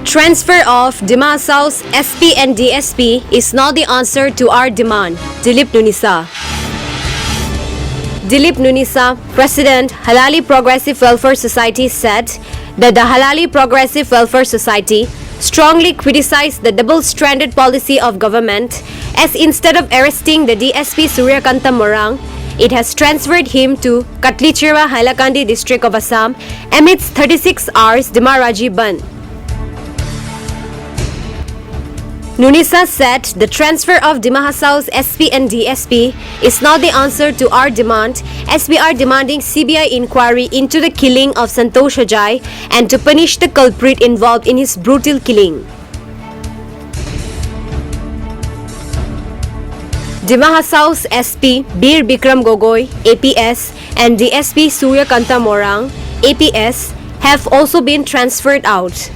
Transfer of Dima Hasao's SP and DSP is not the answer to our demand, Dilip Nunisa. Dilip Nunisa, President, Halali Progressive Welfare Society, said that the Halali Progressive Welfare Society strongly criticized the double-stranded policy of government as instead of arresting the DSP Suryakanta Morang, it has transferred him to Katlichira, Hailakandi district of Assam amidst 36 hours Dimaraji Ban. Nunisa said the transfer of Dima Hasao's SP and DSP is not the answer to our demand, as we are demanding CBI inquiry into the killing of Santosh Ajay and to punish the culprit involved in his brutal killing. Dima Hasao's SP Bir Bikram Gogoi, APS, and DSP Suryakanta Morang, APS, have also been transferred out.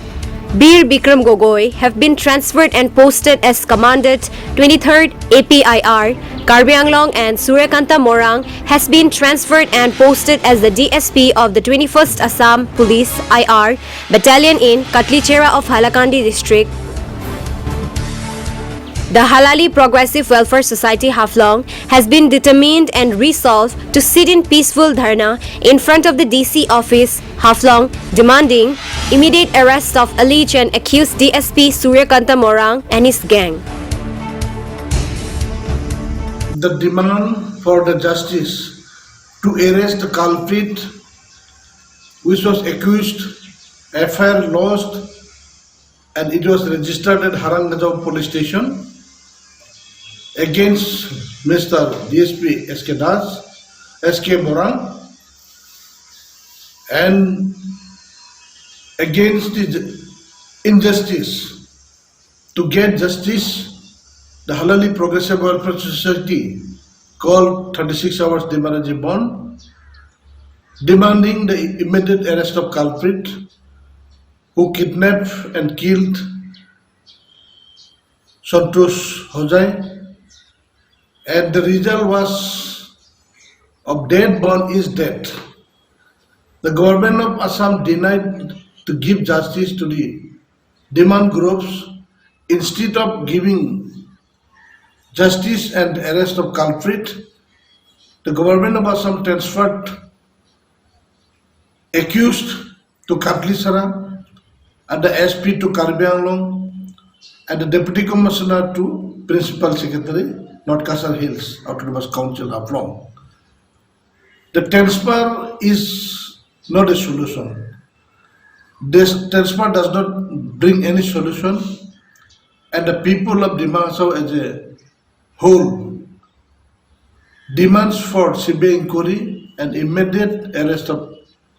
Bir Bikram Gogoi have been transferred and posted as Commandant 23rd APIR, Karbi Anglong, and Suryakanta Morang has been transferred and posted as the DSP of the 21st Assam Police IR Battalion in Katlichera of Hailakandi district. The Halali Progressive Welfare Society Haflong has been determined and resolved to sit in peaceful dharna in front of the DC office, Haflong, demanding immediate arrest of alleged and accused DSP Suryakanta Morang and his gang. The demand for the justice to arrest the culprit which was accused, FIR lodged, and it was registered at Harangajau police station against Mr. DSP SK Das, SK Morang, and against the injustice. To get justice, the Halali Progressive Welfare Society called 36 hours Dimaraji Bond, demanding the immediate arrest of culprit who kidnapped and killed Santosh Ajay, and the result was of death bond is death. The government of Assam denied to give justice to the demand groups. Instead of giving justice and arrest of culprit, the government of Assam transferred accused to Katlisara and the SP to Karbi Anglong and the Deputy Commissioner to Principal Secretary, North Kasar Hills, Autonomous Council, Haflong. The transfer is not a solution. This transfer does not bring any solution, and the people of Dima Hasao as a whole demands for CBI inquiry and immediate arrest of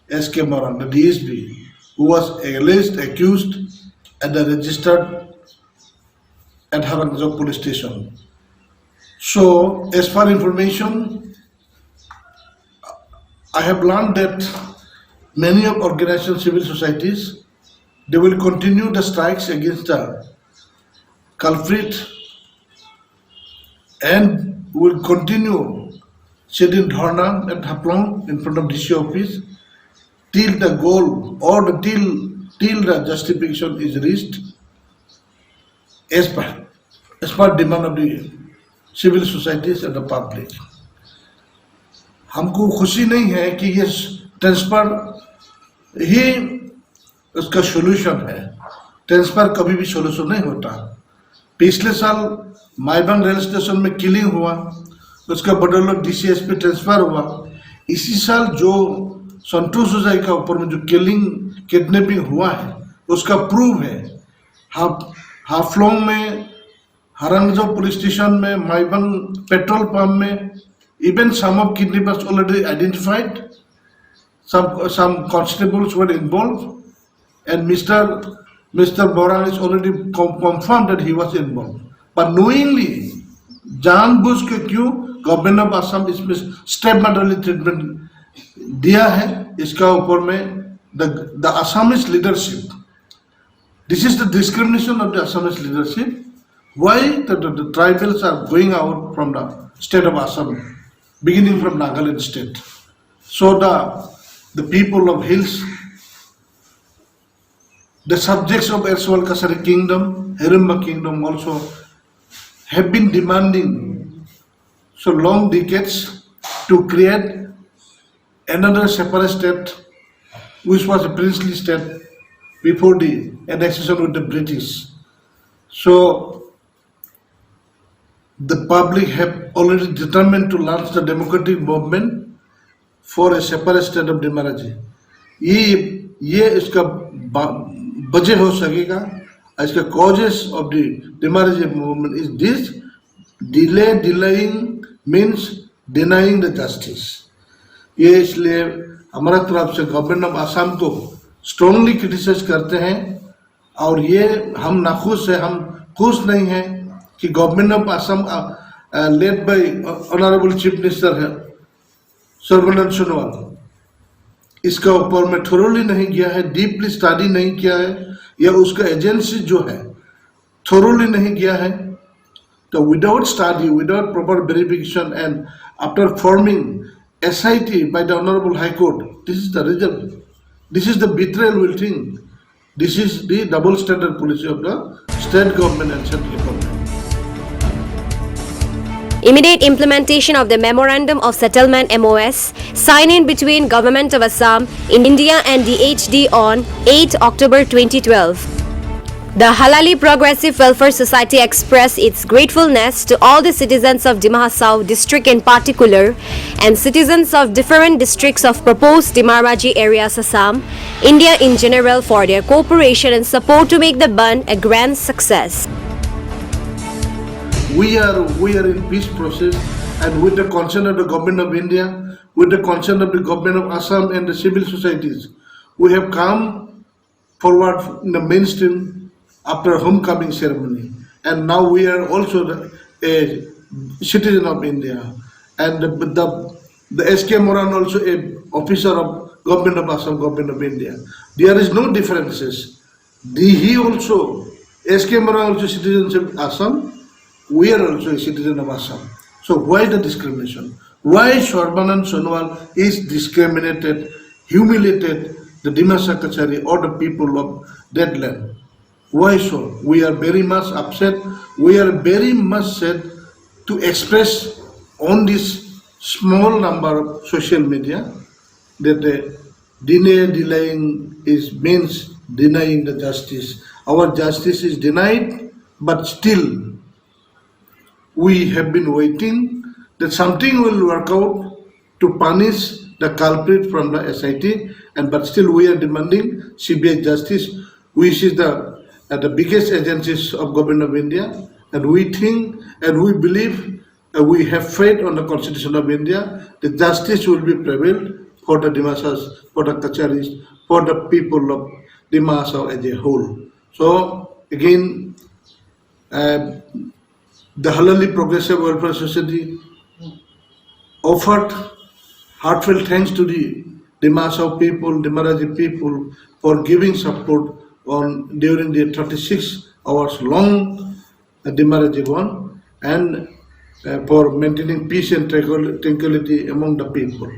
SK Morang, the DSP, who was alleged accused and registered at Harangajau police station. So, as for information, I have learned that many of organizations, civil societies, they will continue the strikes against the culprit and will continue sitting dharna at Haflong in front of DC office till the goal or till the justification is reached as per demand of the civil societies and the public. हमको खुशी नहीं है कि ये transfer ही उसका solution है. Transfer कभी भी सोल्यूशन नहीं होता. पिछले साल माइबंग रेल स्टेशन में किलिंग हुआ, उसका बदौलत DCSP ट्रांसफर हुआ. इसी साल जो संतोष अजाय का ऊपर में जो किडनैपिंग हुआ है, उसका प्रूव है. हाफलोंग में, Harangajau police station में, माइबंग पेट्रोल पंप में, even some of kidnappers already identified. Some constables were involved, and Mr. Morang is already confirmed that he was involved. But knowingly, जानबूझ के क्यों गवर्नमेंट ऑफ असम इसमें स्टेप मॉडल ट्रीटमेंट दिया है, इसका ऊपर में the Assamese leadership. This is the discrimination of the Assamese leadership. Why the tribals are going out from the state of Assam, beginning from Nagaland state. So the people of hills The subjects of erstwhile Kasari kingdom, Hirimba kingdom also have been demanding so long decades to create another separate state which was a princely state before the annexation with the British. So the public have already determined to launch the democratic movement for a separate state of Dimaraji. ये इसका वजह हो सकेगा, इसका causes of the Dimaraji movement is this: delaying means denying the justice. ये इसलिए हमारा तरफ से गवर्नमेंट ऑफ आसाम को स्ट्रांगली क्रिटिसाइज करते हैं और ये हम नाखुश है, हम खुश नहीं हैं कि government of Assam led by honourable chief minister है सर्बानंद सोनोवाल, इसका ऊपर में थोरोली नहीं किया है, डीपली स्टडी नहीं किया है, या उसका एजेंसी जो है थोरोली नहीं किया है. तो without study, without proper verification and after forming SIT by the Honorable High Court, this is the result. This is the betrayal will think. This is the double standard policy of the state government and central government. Immediate implementation of the Memorandum of Settlement MOS signed in between Government of Assam, India and DHD on 8 October 2012. The Halali Progressive Welfare Society expressed its gratefulness to all the citizens of Dima Hasao district in particular and citizens of different districts of proposed Dimaraji areas Assam, India in general for their cooperation and support to make the bund a grand success. We are in peace process, and with the consent of the government of India, with the consent of the government of Assam and the civil societies, we have come forward in the mainstream after homecoming ceremony, and now we are also a citizen of India, and the SK Moran also a officer of government of Assam, government of India. There is no differences. He also, SK Moran also citizen of Assam, we are also a citizen of Assam. So why the discrimination? Why Sarbanand Sonowal is discriminated, humiliated the Dimasa Kachari or the people of that land? Why so? We are very much upset. We are very much sad to express on this small number of social media that delaying means denying the justice. Our justice is denied, but still we have been waiting that something will work out to punish the culprit from the SIT, but still we are demanding CBI justice, which is the biggest agencies of government of India, and we think and we believe we have faith on the Constitution of India. The justice will be prevailed for the Dimasas, for the Kacharis, for the people of Dimasa as a whole. So again, the Halali Progressive Welfare Society offered heartfelt thanks to the Dimasa people, Dimaraji people for giving support during the 36 hours long Dimaraji one, and for maintaining peace and tranquility among the people.